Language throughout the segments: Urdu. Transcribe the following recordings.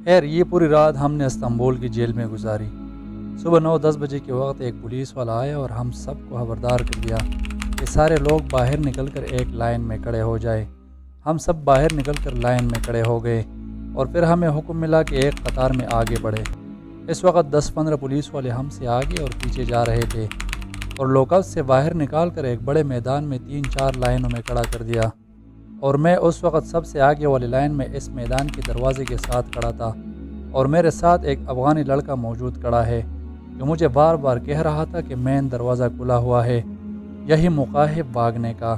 خیر یہ پوری رات ہم نے استنبول کی جیل میں گزاری۔ صبح 9-10 بجے کے وقت ایک پولیس والا آیا اور ہم سب کو خبردار کر دیا کہ سارے لوگ باہر نکل کر ایک لائن میں کھڑے ہو جائے۔ ہم سب باہر نکل کر لائن میں کھڑے ہو گئے اور پھر ہمیں حکم ملا کہ ایک قطار میں آگے بڑھے۔ اس وقت 10-15 پولیس والے ہم سے آگے اور پیچھے جا رہے تھے اور لوکل سے باہر نکال کر ایک بڑے میدان میں 3-4 لائنوں میں کھڑا کر دیا، اور میں اس وقت سب سے آگے والی لائن میں اس میدان کے دروازے کے ساتھ کھڑا تھا، اور میرے ساتھ ایک افغانی لڑکا موجود کھڑا ہے جو مجھے بار بار کہہ رہا تھا کہ مین دروازہ کھلا ہوا ہے، یہی موقع ہے بھاگنے کا۔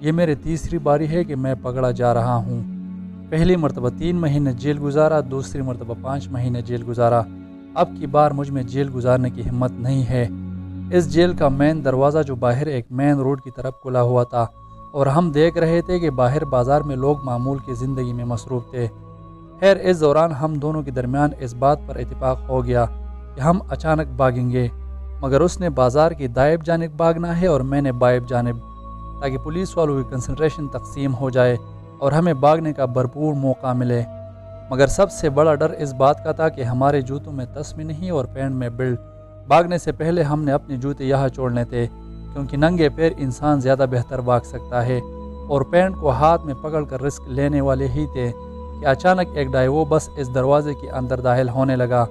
یہ میری تیسری باری ہے کہ میں پکڑا جا رہا ہوں۔ پہلی مرتبہ 3 مہینے جیل گزارا، دوسری مرتبہ 5 مہینے جیل گزارا، اب کی بار مجھ میں جیل گزارنے کی ہمت نہیں ہے۔ اس جیل کا مین دروازہ جو باہر ایک مین روڈ کی طرف کھلا ہوا تھا، اور ہم دیکھ رہے تھے کہ باہر بازار میں لوگ معمول کی زندگی میں مصروف تھے۔ خیر اس دوران ہم دونوں کے درمیان اس بات پر اتفاق ہو گیا کہ ہم اچانک بھاگیں گے، مگر اس نے بازار کی دائیں جانب بھاگنا ہے اور میں نے بائیں جانب، تاکہ پولیس والوں کی کنسنٹریشن تقسیم ہو جائے اور ہمیں بھاگنے کا بھرپور موقع ملے۔ مگر سب سے بڑا ڈر اس بات کا تھا کہ ہمارے جوتوں میں تسمے نہیں اور پینٹ میں بیلٹ۔ بھاگنے سے پہلے ہم نے اپنے جوتے یہاں چھوڑنے تھے، کیونکہ ننگے پیر انسان زیادہ بہتر بھاگ سکتا ہے، اور پینٹ کو ہاتھ میں پکڑ کر رسک لینے والے ہی تھے کہ اچانک ایک ڈائیو بس اس دروازے کے اندر داخل ہونے لگا،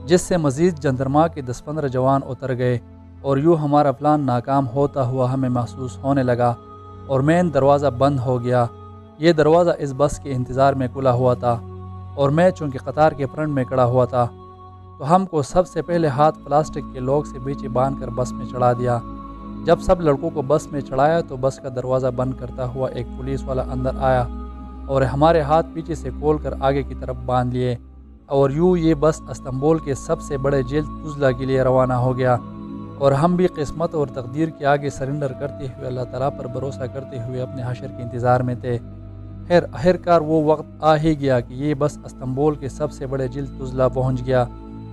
جس سے مزید جندرما کے 10-15 جوان اتر گئے، اور یوں ہمارا پلان ناکام ہوتا ہوا ہمیں محسوس ہونے لگا، اور مین دروازہ بند ہو گیا۔ یہ دروازہ اس بس کے انتظار میں کھلا ہوا تھا، اور میں چونکہ قطار کے فرنٹ میں کھڑا ہوا تھا تو ہم کو سب سے پہلے ہاتھ پلاسٹک کے لوگ سے پیچھے باندھ کر بس میں چڑھا دیا۔ جب سب لڑکوں کو بس میں چڑھایا تو بس کا دروازہ بند کرتا ہوا ایک پولیس والا اندر آیا اور ہمارے ہاتھ پیچھے سے کھول کر آگے کی طرف باندھ لیے، اور یوں یہ بس استنبول کے سب سے بڑے جیل تزلا کے لیے روانہ ہو گیا، اور ہم بھی قسمت اور تقدیر کے آگے سرنڈر کرتے ہوئے اللہ تعالیٰ پر بھروسہ کرتے ہوئے اپنے حشر کے انتظار میں تھے۔ خیر آخرکار وہ وقت آ ہی گیا کہ یہ بس استنبول کے سب سے بڑے جیل تزلا پہنچ گیا،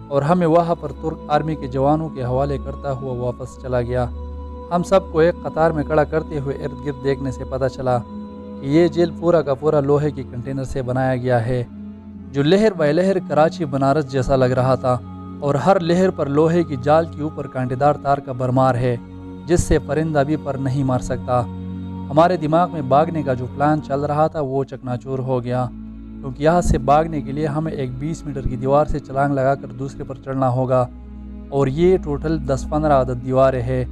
اور ہمیں وہاں پر ترک آرمی کے جوانوں کے حوالے کرتا ہوا واپس چلا گیا۔ ہم سب کو ایک قطار میں کھڑا کرتے ہوئے ارد گرد دیکھنے سے پتہ چلا کہ یہ جیل پورا کا پورا لوہے کے کنٹینر سے بنایا گیا ہے، جو لہر بائی لہر کراچی بنارس جیسا لگ رہا تھا، اور ہر لہر پر لوہے کی جال کے اوپر کانٹے دار تار کا بھرمار ہے، جس سے پرندہ بھی پر نہیں مار سکتا۔ ہمارے دماغ میں بھاگنے کا جو پلان چل رہا تھا وہ چکناچور ہو گیا، کیونکہ یہاں سے بھاگنے کے لیے ہمیں ایک 20 میٹر کی دیوار سے چھلانگ لگا کر دوسرے پر چڑھنا ہوگا، اور یہ ٹوٹل 10-15 عدد دیواریں ہیں،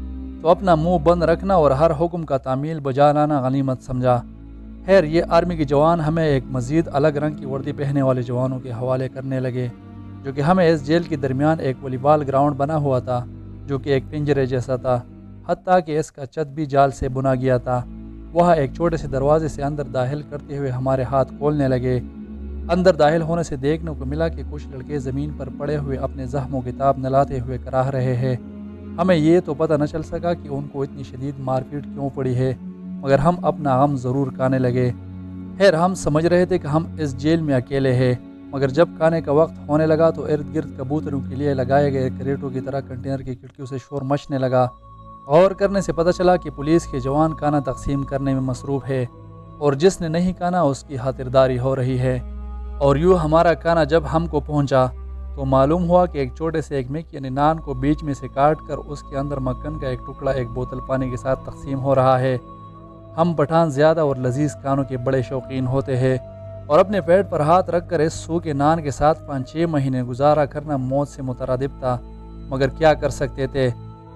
تو اپنا منہ بند رکھنا اور ہر حکم کا تعمیل بجا لانا غنیمت سمجھا۔ خیر یہ آرمی کے جوان ہمیں ایک مزید الگ رنگ کی وردی پہنے والے جوانوں کے حوالے کرنے لگے، جو کہ ہمیں اس جیل کے درمیان ایک والی بال گراؤنڈ بنا ہوا تھا، جو کہ ایک پنجرے جیسا تھا، حتیٰ کہ اس کا چھت بھی جال سے بنا گیا تھا۔ وہاں ایک چھوٹے سے دروازے سے اندر داخل کرتے ہوئے ہمارے ہاتھ کھولنے لگے۔ اندر داخل ہونے سے دیکھنے کو ملا کہ کچھ لڑکے زمین پر پڑے ہوئے اپنے زخموں کی تاب نلاتے ہوئے کراہ رہے ہیں۔ ہمیں یہ تو پتہ نہ چل سکا کہ ان کو اتنی شدید مار پیٹ کیوں پڑی ہے، مگر ہم اپنا غم ضرور کھانے لگے۔ خیر ہم سمجھ رہے تھے کہ ہم اس جیل میں اکیلے ہیں، مگر جب کھانے کا وقت ہونے لگا تو ارد گرد کبوتروں کے لیے لگائے گئے کریٹوں کی طرح کنٹینر کی کھڑکیوں سے شور مچنے لگا۔ غور کرنے سے پتہ چلا کہ پولیس کے جوان کھانا تقسیم کرنے میں مصروف ہے، اور جس نے نہیں کھانا اس کی خاطرداری ہو رہی ہے۔ اور یوں ہمارا کھانا جب ہم کو پہنچا تو معلوم ہوا کہ ایک چھوٹے سے ایک مک یعنی نان کو بیچ میں سے کاٹ کر اس کے اندر مکھن کا ایک ٹکڑا ایک بوتل پانی کے ساتھ تقسیم ہو رہا ہے۔ ہم پٹھان زیادہ اور لذیذ کھانوں کے بڑے شوقین ہوتے ہیں، اور اپنے پیٹ پر ہاتھ رکھ کر اس سوکھے نان کے ساتھ 5-6 مہینے گزارا کرنا موت سے مترادف تھا، مگر کیا کر سکتے تھے،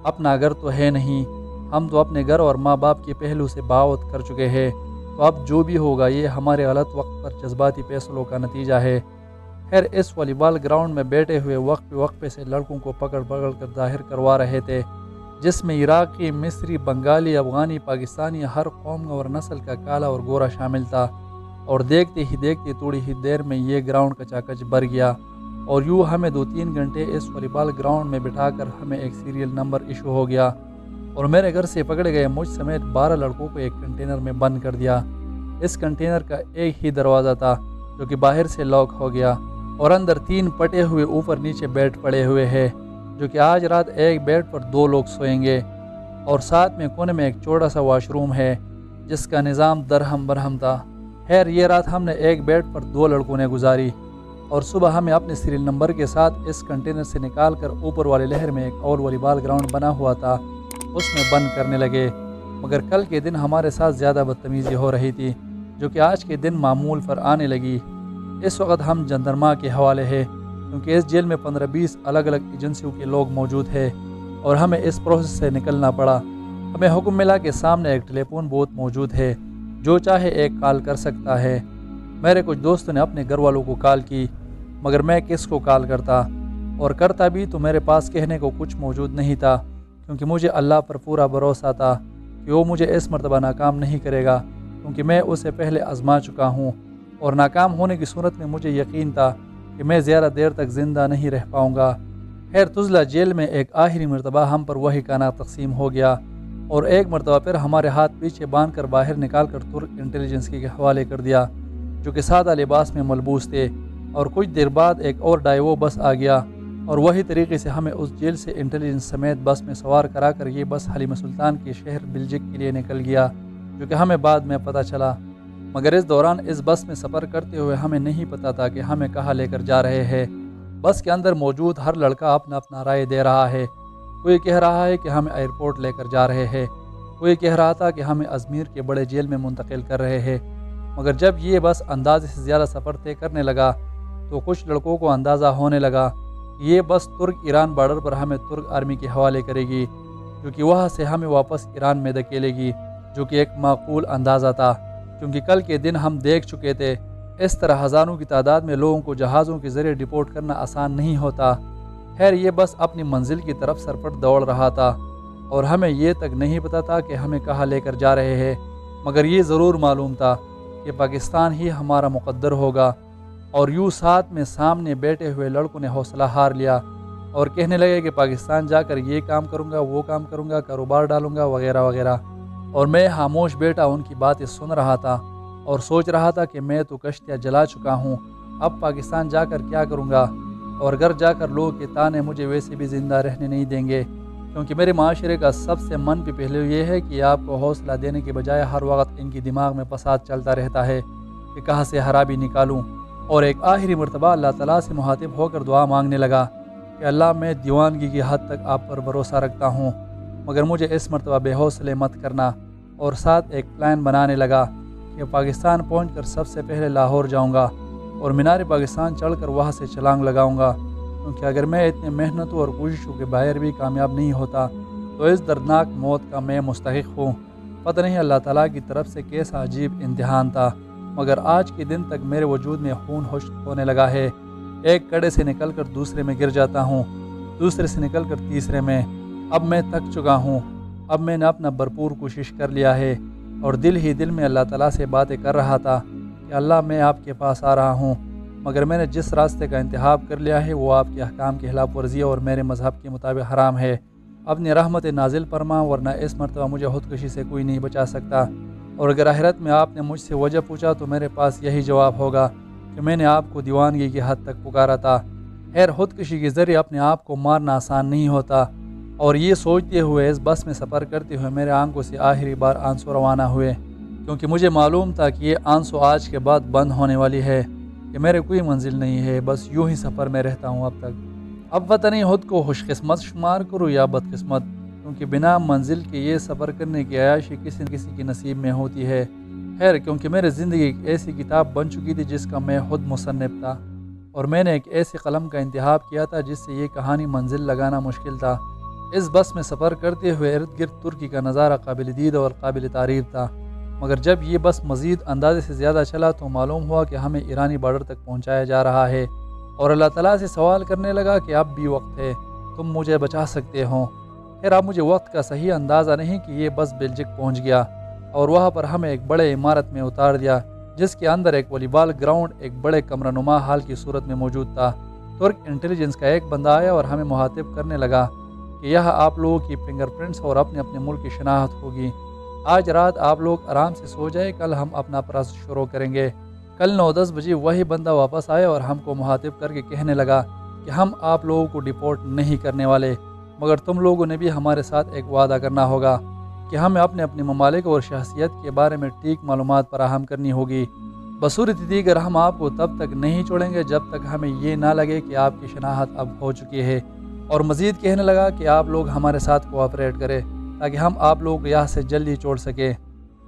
اپنا گھر تو ہے نہیں، ہم تو اپنے گھر اور ماں باپ کے پہلو سے بغاوت کر چکے ہیں، تو اب جو بھی ہوگا یہ ہمارے غلط وقت پر جذباتی فیصلوں کا نتیجہ ہے۔ خیر اس والی بال گراؤنڈ میں بیٹھے ہوئے وقفے سے لڑکوں کو پکڑ کر ظاہر کروا رہے تھے، جس میں عراقی، مصری، بنگالی، افغانی، پاکستانی، ہر قوم اور نسل کا کالا اور گورا شامل تھا، اور دیکھتے ہی دیکھتے تھوڑی ہی دیر میں یہ گراؤنڈ کچا کچ بھر گیا، اور یوں ہمیں 2-3 گھنٹے اس والی بال گراؤنڈ میں بٹھا کر ہمیں ایک سیریل نمبر ایشو ہو گیا، اور میرے گھر سے پکڑے گئے مجھ سمیت 12 لڑکوں کو ایک کنٹینر میں بند کر دیا۔ اس کنٹینر کا ایک ہی دروازہ تھا جو کہ باہر سے لاک ہو گیا، اور اندر 3 پٹے ہوئے اوپر نیچے بیڈ پڑے ہوئے ہیں، جو کہ آج رات ایک بیڈ پر 2 لوگ سوئیں گے، اور ساتھ میں کونے میں ایک چھوٹا سا واش روم ہے جس کا نظام درہم برہم تھا۔ خیر یہ رات ہم نے ایک بیڈ پر 2 لڑکوں نے گزاری، اور صبح ہمیں اپنے سیریل نمبر کے ساتھ اس کنٹینر سے نکال کر اوپر والی لہر میں ایک اور والی بال گراؤنڈ بنا ہوا تھا اس میں بند کرنے لگے، مگر کل کے دن ہمارے ساتھ زیادہ بدتمیزی ہو رہی تھی جو کہ آج کے دن معمول پر آنے لگی۔ اس وقت ہم جندرما کے حوالے ہیں کیونکہ اس جیل میں 15-20 الگ الگ ایجنسیوں کے لوگ موجود ہیں اور ہمیں اس پروسیس سے نکلنا پڑا۔ ہمیں حکم ملا کہ سامنے ایک ٹیلی فون بوتھ موجود ہے، جو چاہے ایک کال کر سکتا ہے۔ میرے کچھ دوستوں نے اپنے گھر والوں کو کال کی، مگر میں کس کو کال کرتا، اور کرتا بھی تو میرے پاس کہنے کو کچھ موجود نہیں تھا، کیونکہ مجھے اللہ پر پورا بھروسہ تھا کہ وہ مجھے اس مرتبہ ناکام نہیں کرے گا، کیونکہ میں اسے پہلے آزما چکا ہوں، اور ناکام ہونے کی صورت میں مجھے یقین تھا کہ میں زیادہ دیر تک زندہ نہیں رہ پاؤں گا۔ خیر تزلہ جیل میں ایک آخری مرتبہ ہم پر وہی کھانا تقسیم ہو گیا، اور ایک مرتبہ پھر ہمارے ہاتھ پیچھے باندھ کر باہر نکال کر ترک انٹیلیجنس کے حوالے کر دیا، جو کہ سادہ لباس میں ملبوس تھے، اور کچھ دیر بعد ایک اور ڈائیوو بس آ گیا، اور وہی طریقے سے ہمیں اس جیل سے انٹیلیجنس سمیت بس میں سوار کرا کر یہ بس حلیم سلطان کے شہر بلجک کے لیے نکل گیا، جو کہ ہمیں بعد میں پتہ چلا۔ مگر اس دوران اس بس میں سفر کرتے ہوئے ہمیں نہیں پتہ تھا کہ ہمیں کہاں لے کر جا رہے ہیں۔ بس کے اندر موجود ہر لڑکا اپنا اپنا رائے دے رہا ہے، کوئی کہہ رہا ہے کہ ہمیں ایئرپورٹ لے کر جا رہے ہیں، کوئی کہہ رہا تھا کہ ہمیں ازمیر کے بڑے جیل میں منتقل کر رہے ہیں۔ مگر جب یہ بس اندازے سے زیادہ سفر طے کرنے لگا تو کچھ لڑکوں کو اندازہ ہونے لگا کہ یہ بس ترک ایران بارڈر پر ہمیں ترک آرمی کے حوالے کرے گی، جو کہ وہاں سے ہمیں واپس ایران میں دھکیلے گی، جو کہ ایک معقول اندازہ تھا، کیونکہ کل کے دن ہم دیکھ چکے تھے اس طرح ہزاروں کی تعداد میں لوگوں کو جہازوں کے ذریعے ڈپورٹ کرنا آسان نہیں ہوتا۔ خیر یہ بس اپنی منزل کی طرف سرپٹ دوڑ رہا تھا، اور ہمیں یہ تک نہیں پتا تھا کہ ہمیں کہاں لے کر جا رہے ہیں، مگر یہ ضرور معلوم تھا کہ پاکستان ہی ہمارا مقدر ہوگا۔ اور یوں ساتھ میں سامنے بیٹھے ہوئے لڑکوں نے حوصلہ ہار لیا اور کہنے لگے کہ پاکستان جا کر یہ کام کروں گا، وہ کام کروں گا، کاروبار ڈالوں گا، وغیرہ وغیرہ، اور میں خاموش بیٹا ان کی باتیں سن رہا تھا اور سوچ رہا تھا کہ میں تو کشتیاں جلا چکا ہوں، اب پاکستان جا کر کیا کروں گا، اور گھر جا کر لوگوں کے تانے مجھے ویسے بھی زندہ رہنے نہیں دیں گے، کیونکہ میرے معاشرے کا سب سے منفی پہلو یہ ہے کہ آپ کو حوصلہ دینے کے بجائے ہر وقت ان کی دماغ میں فساد چلتا رہتا ہے کہ کہاں سے خرابی نکالوں۔ اور ایک آخری مرتبہ اللہ تعالیٰ سے مخاطب ہو کر دعا مانگنے لگا کہ اللہ میں دیوانگی کی حد تک آپ پر بھروسہ رکھتا ہوں، مگر مجھے اس مرتبہ بے حوصلے مت کرنا، اور ساتھ ایک پلان بنانے لگا کہ پاکستان پہنچ کر سب سے پہلے لاہور جاؤں گا اور مینار پاکستان چڑھ کر وہاں سے چھلانگ لگاؤں گا، کیونکہ اگر میں اتنے محنتوں اور کوششوں کے باہر بھی کامیاب نہیں ہوتا تو اس دردناک موت کا میں مستحق ہوں۔ پتہ نہیں اللہ تعالیٰ کی طرف سے کیسا عجیب امتحان تھا، مگر آج کے دن تک میرے وجود میں خون خشک ہونے لگا ہے، ایک کڑے سے نکل کر دوسرے میں گر جاتا ہوں، دوسرے سے نکل کر تیسرے میں۔ اب میں تھک چکا ہوں، اب میں نے اپنا بھرپور کوشش کر لیا ہے، اور دل ہی دل میں اللہ تعالیٰ سے باتیں کر رہا تھا کہ اللہ میں آپ کے پاس آ رہا ہوں، مگر میں نے جس راستے کا انتخاب کر لیا ہے وہ آپ کے احکام کی خلاف ورزی اور میرے مذہب کے مطابق حرام ہے، اپنی رحمت نازل فرما، ورنہ اس مرتبہ مجھے خودکشی سے کوئی نہیں بچا سکتا، اور اگر آخرت میں آپ نے مجھ سے وجہ پوچھا تو میرے پاس یہی جواب ہوگا کہ میں نے آپ کو دیوانگی کی حد تک پکارا تھا۔ خیر خودکشی کے ذریعے اپنے آپ کو مارنا آسان نہیں ہوتا، اور یہ سوچتے ہوئے اس بس میں سفر کرتے ہوئے میرے آنکھوں سے آخری بار آنسو روانہ ہوئے، کیونکہ مجھے معلوم تھا کہ یہ آنسو آج کے بعد بند ہونے والی ہے، کہ میرے کوئی منزل نہیں ہے، بس یوں ہی سفر میں رہتا ہوں اب تک۔ اب پتہ نہیں خود کو خوش قسمت شمار کروں یا بدقسمت، کیونکہ بنا منزل کے یہ سفر کرنے کی عیاشی کسی کسی کے نصیب میں ہوتی ہے۔ خیر کیونکہ میری زندگی ایک ایسی کتاب بن چکی تھی جس کا میں خود مصنف تھا، اور میں نے ایک ایسی قلم کا انتخاب کیا تھا جس سے یہ کہانی منزل لگانا مشکل تھا۔ اس بس میں سفر کرتے ہوئے ارد گرد ترکی کا نظارہ قابل دید اور قابل تعریف تھا، مگر جب یہ بس مزید اندازے سے زیادہ چلا تو معلوم ہوا کہ ہمیں ایرانی بارڈر تک پہنچایا جا رہا ہے، اور اللہ تعالیٰ سے سوال کرنے لگا کہ اب بھی وقت ہے، تم مجھے بچا سکتے ہو۔ خیر اب مجھے وقت کا صحیح اندازہ نہیں کہ یہ بس بلجک پہنچ گیا، اور وہاں پر ہمیں ایک بڑے عمارت میں اتار دیا جس کے اندر ایک والی بال گراؤنڈ ایک بڑے کمرہ نما ہال کی صورت میں موجود تھا۔ ترک انٹیلیجنس کا ایک بندہ آیا اور ہمیں مخاطب کرنے لگا کہ یہاں آپ لوگوں کی فنگر پرنٹس اور اپنے اپنے ملک کی شناخت ہوگی، آج رات آپ لوگ آرام سے سو جائے، کل ہم اپنا پروسیس شروع کریں گے۔ کل 9-10 بجے وہی بندہ واپس آیا اور ہم کو مخاطب کر کے کہنے لگا کہ ہم آپ لوگوں کو ڈپورٹ نہیں کرنے والے، مگر تم لوگوں نے بھی ہمارے ساتھ ایک وعدہ کرنا ہوگا کہ ہمیں اپنے اپنے ممالک اور شخصیت کے بارے میں ٹھیک معلومات فراہم کرنی ہوگی، بصورت دیگر ہم آپ کو تب تک نہیں چھوڑیں گے جب تک ہمیں یہ نہ لگے کہ آپ کی شناخت اب ہو چکی ہے، اور مزید کہنے لگا کہ آپ لوگ ہمارے ساتھ کوآپریٹ کریں تاکہ ہم آپ لوگوں کو یہاں سے جلدی چھوڑ سکیں۔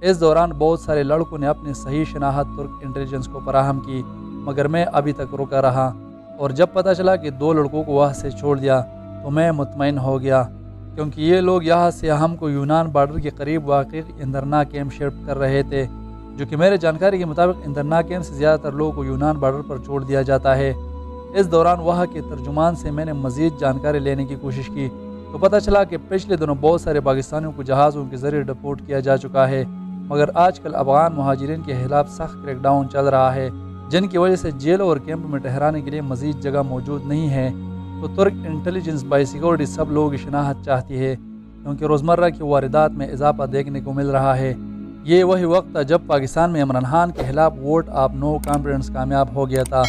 اس دوران بہت سارے لڑکوں نے اپنی صحیح شناخت ترک انٹیلیجنس کو فراہم کی، مگر میں ابھی تک رکا رہا، اور جب پتہ چلا کہ 2 لڑکوں کو وہاں سے چھوڑ دیا تو میں مطمئن ہو گیا، کیونکہ یہ لوگ یہاں سے ہم کو یونان بارڈر کے قریب واقع اندرنا کیمپ شفٹ کر رہے تھے، جو کہ میرے جانکاری کے مطابق اندرنا کیمپ سے زیادہ تر لوگوں کو یونان بارڈر پر چھوڑ دیا جاتا ہے۔ اس دوران وہاں کے ترجمان سے میں نے مزید جانکاری لینے کی کوشش کی تو پتہ چلا کہ پچھلے دنوں بہت سارے پاکستانیوں کو جہازوں کے ذریعے ڈپورٹ کیا جا چکا ہے، مگر آج کل افغان مہاجرین کے خلاف سخت کریک ڈاؤن چل رہا ہے، جن کی وجہ سے جیلوں اور کیمپ میں ٹھہرانے کے لیے مزید جگہ موجود نہیں ہے۔ تو ترک انٹیلیجنس بائی سیکورٹی سب لوگوں کی شناخت چاہتی ہے، کیونکہ روزمرہ کی واردات میں اضافہ دیکھنے کو مل رہا ہے۔ یہ وہی وقت تھا جب پاکستان میں عمران خان کے خلاف ووٹ آف نو کانفیڈنس کامیاب ہو گیا تھا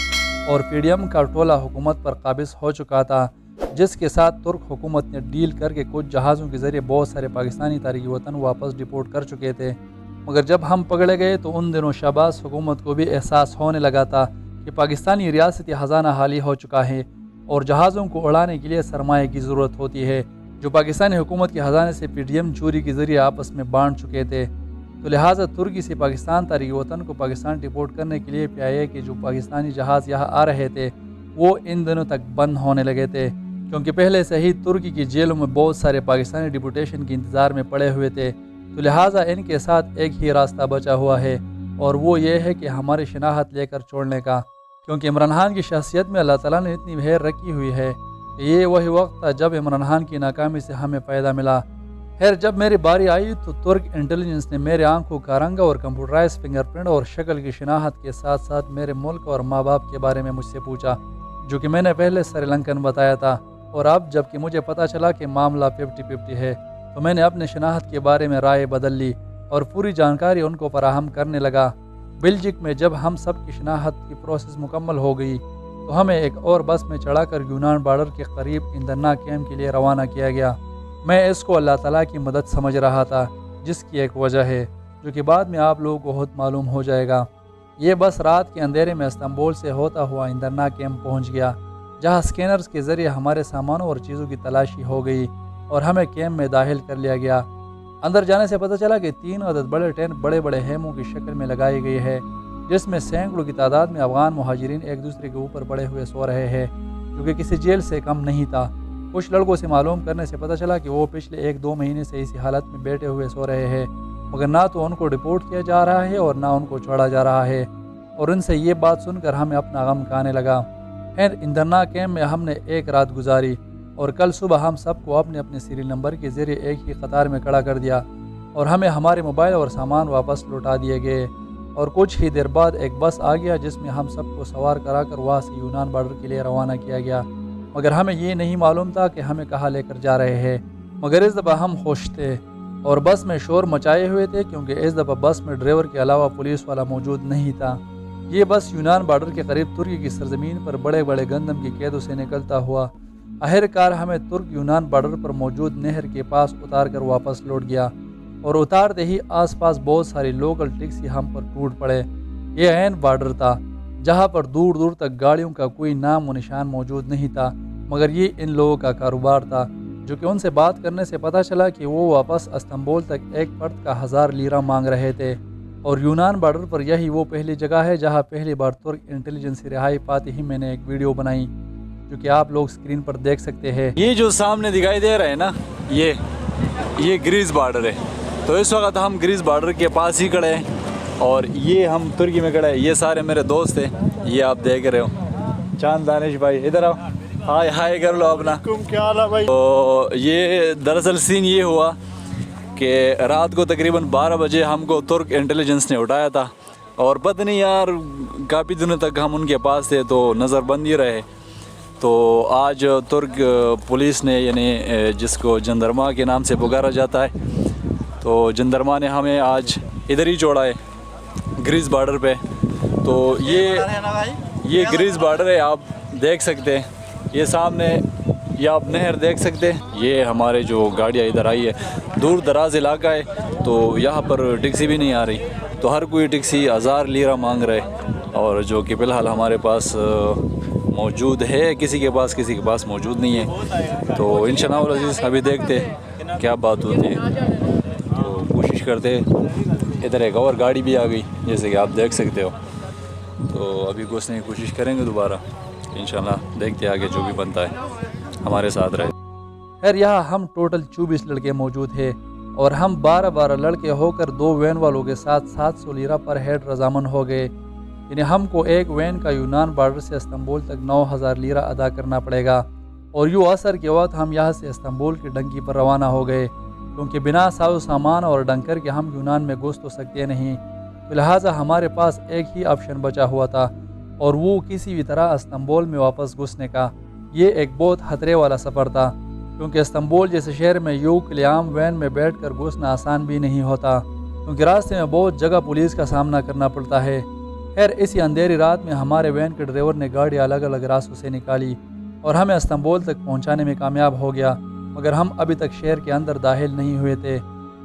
اور پی ڈی ایم کا ٹولہ حکومت پر قابض ہو چکا تھا، جس کے ساتھ ترک حکومت نے ڈیل کر کے کچھ جہازوں کے ذریعے بہت سارے پاکستانی تارکین وطن واپس ڈپورٹ کر چکے تھے۔ مگر جب ہم پکڑے گئے تو ان دنوں شہباز حکومت کو بھی احساس ہونے لگا تھا کہ پاکستانی ریاستی خزانہ خالی ہو چکا ہے اور جہازوں کو اڑانے کے لیے سرمایہ کی ضرورت ہوتی ہے، جو پاکستانی حکومت کے خزانے سے پی ڈی ایم چوری کے ذریعے آپس میں بانٹ چکے تھے۔ تو لہٰذا ترکی سے پاکستان تارکین وطن کو پاکستان ڈپورٹ کرنے کے لیے پی آئی اے کے جو پاکستانی جہاز یہاں آ رہے تھے وہ ان دنوں تک بند ہونے لگے تھے، کیونکہ پہلے سے ہی ترکی کی جیلوں میں بہت سارے پاکستانی ڈپورٹیشن کے انتظار میں پڑے ہوئے تھے۔ تو لہٰذا ان کے ساتھ ایک ہی راستہ بچا ہوا ہے، اور وہ یہ ہے کہ ہماری شناخت لے کر چھوڑنے کا، کیونکہ عمران خان کی شخصیت میں اللہ تعالیٰ نے اتنی مہر رکھی ہوئی ہے کہ یہ وہی وقت تھا جب عمران خان کی ناکامی سے ہمیں فائدہ ملا۔ خیر جب میری باری آئی تو ترک انٹیلیجنس نے میرے آنکھوں کا رنگ اور کمپیوٹرائز فنگر پرنٹ اور شکل کی شناخت کے ساتھ ساتھ میرے ملک اور ماں باپ کے بارے میں مجھ سے پوچھا، جو کہ میں نے پہلے سری لنکن بتایا تھا، اور اب جب کہ مجھے پتہ چلا کہ معاملہ 50-50 ہے تو میں نے اپنے شناخت کے بارے میں رائے بدل لی اور پوری جانکاری ان کو فراہم کرنے لگا۔ بلجک میں جب ہم سب کی شناخت کی پروسیس مکمل ہو گئی تو ہمیں ایک اور بس میں چڑھا کر یونان بارڈر کے قریب اندرنا کیمپ کے لیے روانہ کیا گیا۔ میں اس کو اللہ تعالیٰ کی مدد سمجھ رہا تھا، جس کی ایک وجہ ہے جو کہ بعد میں آپ لوگوں کو خود معلوم ہو جائے گا۔ یہ بس رات کے اندھیرے میں استنبول سے ہوتا ہوا اندرنا کیمپ پہنچ گیا، جہاں اسکینرز کے ذریعے ہمارے سامانوں اور چیزوں کی تلاشی ہو گئی اور ہمیں کیمپ میں داخل کر لیا گیا۔ اندر جانے سے پتہ چلا کہ 3 عدد بڑے ٹینٹ بڑے بڑے خیموں کی شکل میں لگائی گئی ہے، جس میں سینکڑوں کی تعداد میں افغان مہاجرین ایک دوسرے کے اوپر پڑے ہوئے سو رہے ہیں، جو کہ کسی جیل سے کم نہیں تھا۔ کچھ لڑکوں سے معلوم کرنے سے پتہ چلا کہ وہ پچھلے 1-2 مہینے سے اسی حالت میں بیٹھے ہوئے سو رہے ہیں، مگر نہ تو ان کو ڈپورٹ کیا جا رہا ہے اور نہ ان کو چھوڑا جا رہا ہے، اور ان سے یہ بات سن کر ہمیں اپنا غم کھانے لگا۔ خیر اندرنا کیمپ میں ہم نے ایک رات گزاری، اور کل صبح ہم سب کو اپنے اپنے سیریل نمبر کے ذریعے ایک ہی قطار میں کھڑا کر دیا اور ہمیں ہمارے موبائل اور سامان واپس لوٹا دیے گئے، اور کچھ ہی دیر بعد ایک بس آ گیا جس میں ہم سب کو سوار کرا کر وہاں سے یونان بارڈر کے لیے روانہ کیا گیا، مگر ہمیں یہ نہیں معلوم تھا کہ ہمیں کہاں لے کر جا رہے ہیں۔ مگر اس دفعہ ہم خوش تھے اور بس میں شور مچائے ہوئے تھے، کیونکہ اس دفعہ بس میں ڈرائیور کے علاوہ پولیس والا موجود نہیں تھا۔ یہ بس یونان بارڈر کے قریب ترکی کی سرزمین پر بڑے بڑے گندم کی قیدوں سے نکلتا ہوا آخرکار ہمیں ترک یونان بارڈر پر موجود نہر کے پاس اتار کر واپس لوٹ گیا، اور اتارتے ہی آس پاس بہت ساری لوکل ٹیکسی ہم پر ٹوٹ پڑے۔ یہ عین بارڈر تھا جہاں پر دور دور تک گاڑیوں کا کوئی نام و نشان موجود نہیں تھا، مگر یہ ان لوگوں کا کاروبار تھا، جو کہ ان سے بات کرنے سے پتہ چلا کہ وہ واپس استنبول تک ایک فرد کا 1000 لیرہ مانگ رہے تھے، اور یونان بارڈر پر یہی وہ پہلی جگہ ہے جہاں پہلی بار ترک انٹیلیجنس سے رہائی پاتے ہی میں نے ایک ویڈیو بنائی، جو کہ آپ لوگ سکرین پر دیکھ سکتے ہیں۔ یہ جو سامنے دکھائی دے رہا ہے نا، یہ گریس بارڈر ہے۔ تو اس وقت ہم گریس بارڈر کے پاس ہی کھڑے ہیں، اور یہ ہم ترکی میں کھڑے ہیں۔ یہ سارے میرے دوست ہیں، یہ آپ دیکھ رہے ہو۔ چاند دانش بھائی ادھر آؤ، ہائے ہائے کر لو اپنا۔ کیا حال ہے بھائی؟ تو یہ دراصل سین یہ ہوا کہ رات کو تقریباً 12 بجے ہم کو ترک انٹیلیجنس نے اٹھایا تھا، اور پتہ نہیں یار کافی دنوں تک ہم ان کے پاس تھے تو نظر بند ہی رہے۔ تو آج ترک پولیس نے، یعنی جس کو جندرما کے نام سے پکارا جاتا ہے، تو جندرما نے ہمیں آج ادھر ہی چھوڑا ہے گریس بارڈر پہ۔ تو یہ گریس بارڈر ہے، آپ دیکھ سکتے ہیں۔ یہ سامنے یہ آپ نہر دیکھ سکتے ہیں۔ یہ ہمارے جو گاڑیاں ادھر آئی ہے، دور دراز علاقہ ہے تو یہاں پر ٹیکسی بھی نہیں آ رہی۔ تو ہر کوئی ٹیکسی 1000 لیرہ مانگ رہے، اور جو کہ فی الحال ہمارے پاس موجود ہے، کسی کے پاس موجود نہیں ہے۔ تو انشاءاللہ العزیز ابھی دیکھتے کیا بات ہوتی ہے، تو کوشش کرتے۔ ادھر ایک اور گاڑی بھی آ گئی جیسے کہ آپ دیکھ سکتے ہو، تو ابھی گھسنے کی کوشش کریں گے دوبارہ انشاءاللہ، دیکھتے آگے جو بھی بنتا ہے، ہمارے ساتھ رہے۔ خیر یہاں ہم ٹوٹل 24 لڑکے موجود ہیں، اور ہم 12 لڑکے ہو کر 2 وین والوں کے ساتھ 700 لیرہ پر ہیڈ رضامند ہو گئے، یعنی ہم کو ایک وین کا یونان بارڈر سے استنبول تک 9000 لیرہ ادا کرنا پڑے گا۔ اور یوں عصر کے وقت ہم یہاں سے استنبول کی ڈنکی پر روانہ ہو گئے، کیونکہ بنا ساز و سامان اور ڈنکر کے ہم یونان میں گھس تو سکتے نہیں، لہٰذا ہمارے پاس ایک ہی آپشن بچا ہوا تھا، اور وہ کسی بھی طرح استنبول میں واپس گھسنے کا۔ یہ ایک بہت خطرے والا سفر تھا، کیونکہ استنبول جیسے شہر میں کلیام وین میں بیٹھ کر گھسنا آسان بھی نہیں ہوتا، کیونکہ راستے میں بہت جگہ پولیس کا سامنا کرنا پڑتا ہے۔ خیر اسی اندھیری رات میں ہمارے وین کے ڈرائیور نے گاڑی الگ الگ راستوں سے نکالی اور ہمیں استنبول تک پہنچانے میں کامیاب ہو گیا، مگر ہم ابھی تک شہر کے اندر داخل نہیں ہوئے تھے،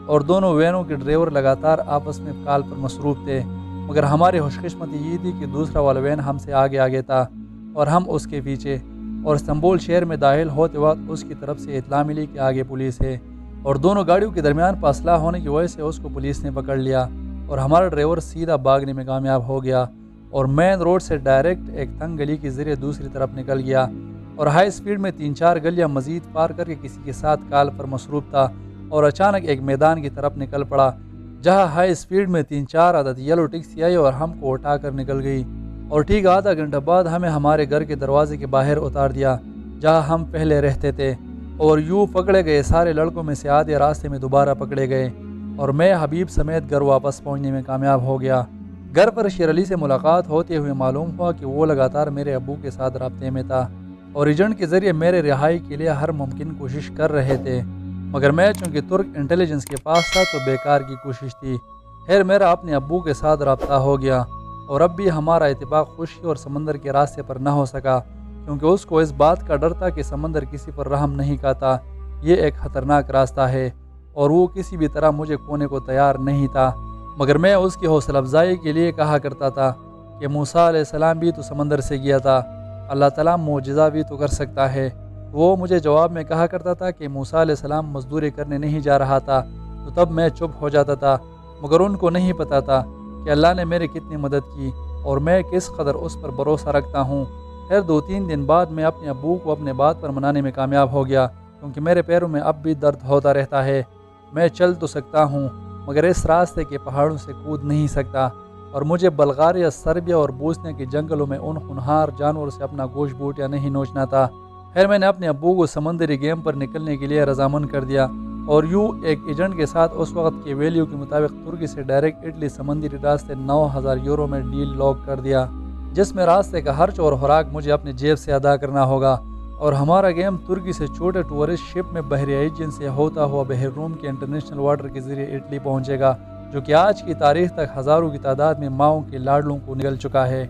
اور دونوں وینوں کے ڈرائیور لگاتار آپس میں کال پر مصروف تھے، مگر ہماری خوش قسمتی یہ تھی کہ دوسرا والا وین ہم سے آگے تھا اور ہم اس کے پیچھے، اور استنبول شہر میں داخل ہوتے وقت اس کی طرف سے اطلاع ملی کہ آگے پولیس ہے، اور دونوں گاڑیوں کے درمیان فاصلہ ہونے کی وجہ سے اس کو پولیس نے پکڑ لیا، اور ہمارا ڈرائیور سیدھا بھاگنے میں کامیاب ہو گیا، اور مین روڈ سے ڈائریکٹ ایک تنگ گلی کے ذریعے دوسری طرف نکل گیا، اور ہائی سپیڈ میں 3-4 گلیاں مزید پار کر کے کسی کے ساتھ کال پر مصروف تھا، اور اچانک ایک میدان کی طرف نکل پڑا، جہاں ہائی سپیڈ میں 3-4 عدد یلو ٹیکسی آئی اور ہم کو اٹھا کر نکل گئی، اور ٹھیک آدھا گھنٹہ بعد ہمیں ہمارے گھر کے دروازے کے باہر اتار دیا جہاں ہم پہلے رہتے تھے، اور یوں پکڑے گئے سارے لڑکوں میں سے آدھے راستے میں دوبارہ پکڑے گئے، اور میں حبیب سمیت گھر واپس پہنچنے میں کامیاب ہو گیا۔ گھر پر شیر علی سے ملاقات ہوتے ہوئے معلوم ہوا کہ وہ لگاتار میرے ابو کے ساتھ رابطے میں تھا، اور ایجنٹ کے ذریعے میرے رہائی کے لیے ہر ممکن کوشش کر رہے تھے، مگر میں چونکہ ترک انٹیلیجنس کے پاس تھا تو بیکار کی کوشش تھی۔ خیر میرا اپنے ابو کے ساتھ رابطہ ہو گیا، اور اب بھی ہمارا اتفاق خشکی اور سمندر کے راستے پر نہ ہو سکا، کیونکہ اس کو اس بات کا ڈر تھا کہ سمندر کسی پر رحم نہیں کھاتا، یہ ایک خطرناک راستہ ہے، اور وہ کسی بھی طرح مجھے کھونے کو تیار نہیں تھا، مگر میں اس کی حوصلہ افزائی کے لیے کہا کرتا تھا کہ موسیٰ علیہ السلام بھی تو سمندر سے گیا تھا، اللہ تعالیٰ معجزہ بھی تو کر سکتا ہے۔ وہ مجھے جواب میں کہا کرتا تھا کہ موسیٰ علیہ السلام مزدوری کرنے نہیں جا رہا تھا، تو تب میں چپ ہو جاتا تھا، مگر ان کو نہیں پتہ تھا کہ اللہ نے میری کتنی مدد کی اور میں کس قدر اس پر بھروسہ رکھتا ہوں۔ خیر 2-3 دن بعد میں اپنے ابو کو اپنے بات پر منانے میں کامیاب ہو گیا، کیونکہ میرے پیروں میں اب بھی درد ہوتا رہتا ہے۔ میں چل تو سکتا ہوں، مگر اس راستے کے پہاڑوں سے کود نہیں سکتا، اور مجھے بلغاریہ، سربیا اور بوسنیا کے جنگلوں میں ان ہونہار جانوروں سے اپنا گوشت بوٹیا نہیں نوچنا تھا۔ خیر میں نے اپنے ابو کو سمندری گیم پر نکلنے کے لیے رضامند کر دیا، اور یوں ایک ایجنٹ کے ساتھ اس وقت کے ویلیو کے مطابق ترکی سے ڈائریکٹ اٹلی سمندری راستے 9000 یورو میں ڈیل لاک کر دیا، جس میں راستے کا خرچ اور خوراک مجھے اپنی جیب سے ادا کرنا ہوگا، اور ہمارا گیم ترکی سے چھوٹے ٹورسٹ شپ میں بحر ایجین سے ہوتا ہوا بحر روم کے انٹرنیشنل واٹر کے ذریعے اٹلی پہنچے گا، جو کہ آج کی تاریخ تک ہزاروں کی تعداد میں ماؤں کے لاڈلوں کو نگل چکا ہے۔